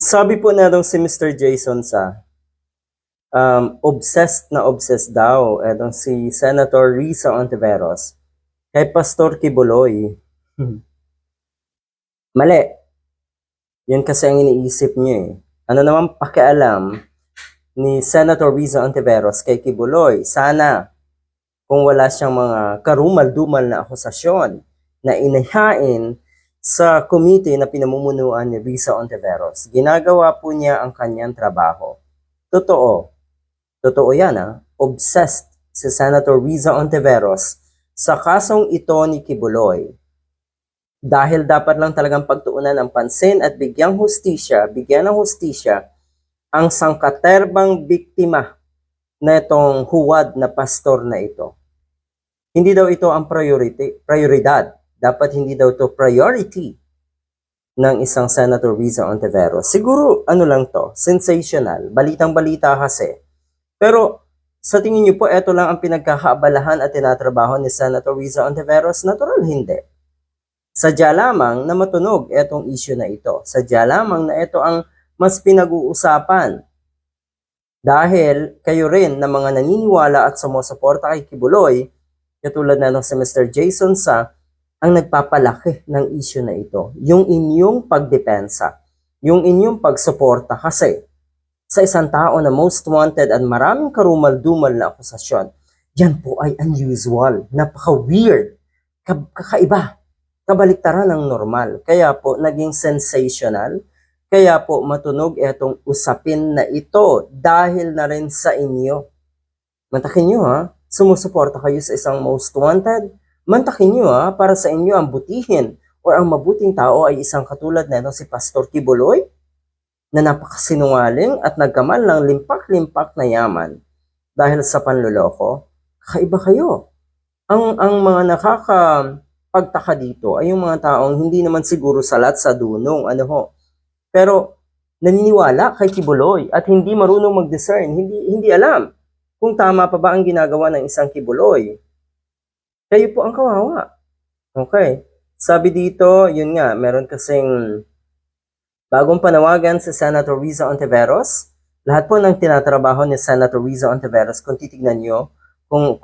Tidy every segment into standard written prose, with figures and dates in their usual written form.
Sabi po natong si Mr. Jason sa obsessed daw etong si Senator Risa Ontiveros kay Pastor Kibuloy. Mali. Yun kasi ang iniisip niyo eh. Ano naman pakialam ni Senator Risa Ontiveros kay Kibuloy? Sana kung wala siyang mga karumal-dumal na akusasyon na inahain sa komite na pinamumunuan ni Risa Ontiveros. Ginagawa po niya ang kanyang trabaho. Totoo. Totoo yan Obsessed si Senator Risa Ontiveros sa kasong ito ni Kibuloy. Dahil dapat lang talagang pagtuunan ng pansin at bigyan ng hustisya ang sangkaterbang biktima na itong huwad na pastor na ito. Hindi daw ito ang prioridad. Dapat hindi daw ito priority ng isang Senator Risa Ontiveros. Siguro lang to, sensational, balitang-balita kasi. Pero sa tingin niyo po, ito lang ang pinagkakaabalahan at tinatrabaho ni Senator Risa Ontiveros? Natural hindi. Sadya lamang na matunog itong issue na ito. Sadya lamang na ito ang mas pinag-uusapan. Dahil kayo rin na mga naniniwala at sumusuporta kay Kibuloy, katulad na si Mr. Jason sa ang nagpapalaki ng issue na ito. Yung inyong pagdepensa, yung inyong pagsuporta kasi sa isang tao na most wanted at maraming karumal-dumal na akusasyon, yan po ay unusual, napaka-weird, kakaiba, kabaliktaran ng normal. Kaya po naging sensational, kaya po matunog itong usapin na ito dahil na rin sa inyo. Mantakin nyo sumusuporta kayo sa isang most wanted, mantakin nyo para sa inyo ang butihin o ang mabuting tao ay isang katulad na si Pastor Kibuloy na napakasinungaling at nagkamal ng limpak-limpak na yaman dahil sa panloloko. Kakaiba kayo. Ang mga nakakapagtaka dito ay yung mga taong hindi naman siguro salat sa dunong, pero naniniwala kay Kibuloy at hindi marunong mag-discern, hindi alam kung tama pa ba ang ginagawa ng isang Kibuloy. Kayo po ang kawawa. Okay. Sabi dito, yun nga, meron kasing bagong panawagan si Senator Risa Ontiveros. Lahat po ng tinatrabaho ni Senator Risa Ontiveros, kung titignan nyo, kung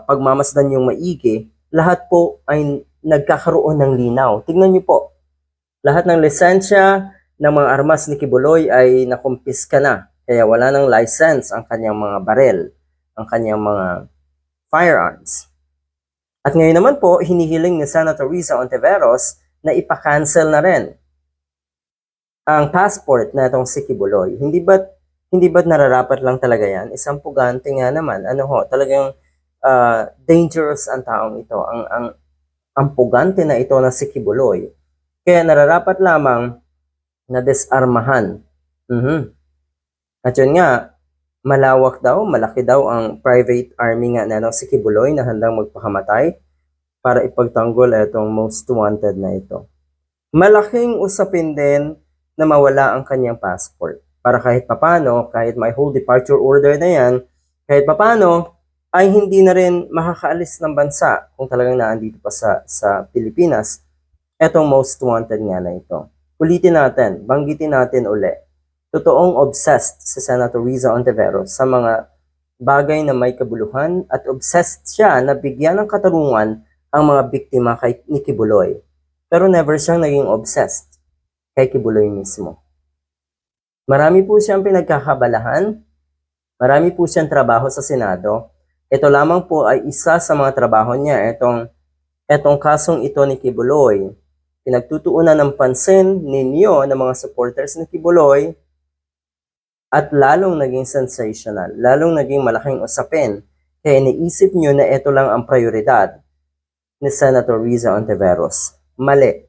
pagmamasdan yung maigi, lahat po ay nagkakaroon ng linaw. Tignan nyo po, lahat ng lisensya ng mga armas ni Kibuloy ay nakumpiska na. Kaya wala ng license ang kanyang mga barel, ang kanyang mga firearms. At ngayon naman po, hinihiling ni Senator Risa Ontiveros na ipa-cancel na rin ang passport na itong si Kibuloy. Hindi ba't nararapat lang talaga yan? Isang pugante nga naman. Talagang dangerous ang taong ito. Ang pugante na ito na si Kibuloy. Kaya nararapat lamang na desarmahan. At yun nga, malaki daw ang private army nga na si Kibuloy na handang magpakamatay para ipagtanggol itong most wanted na ito. Malaking usapin din na mawala ang kanyang passport. Para kahit papano, kahit may whole departure order na yan, kahit papano, ay hindi na rin makakaalis ng bansa kung talagang naandito pa sa Pilipinas, etong most wanted nga na ito. Ulitin natin, banggitin natin uli. Totoong obsessed si Senator Risa Ontiveros sa mga bagay na may kabuluhan at obsessed siya na bigyan ng katarungan ang mga biktima ni Kibuloy. Pero never siyang naging obsessed kay Kibuloy mismo. Marami po siyang pinagkakabalahan, marami po siyang trabaho sa Senado. Ito lamang po ay isa sa mga trabaho niya, etong kasong ito ni Kibuloy. Pinagtutuunan ng pansin ninyo ng mga supporters ni Kibuloy at lalong naging sensational, lalong naging malaking usapin. Kaya iniisip nyo na ito lang ang prioridad ni Senator Risa Ontiveros. Mali.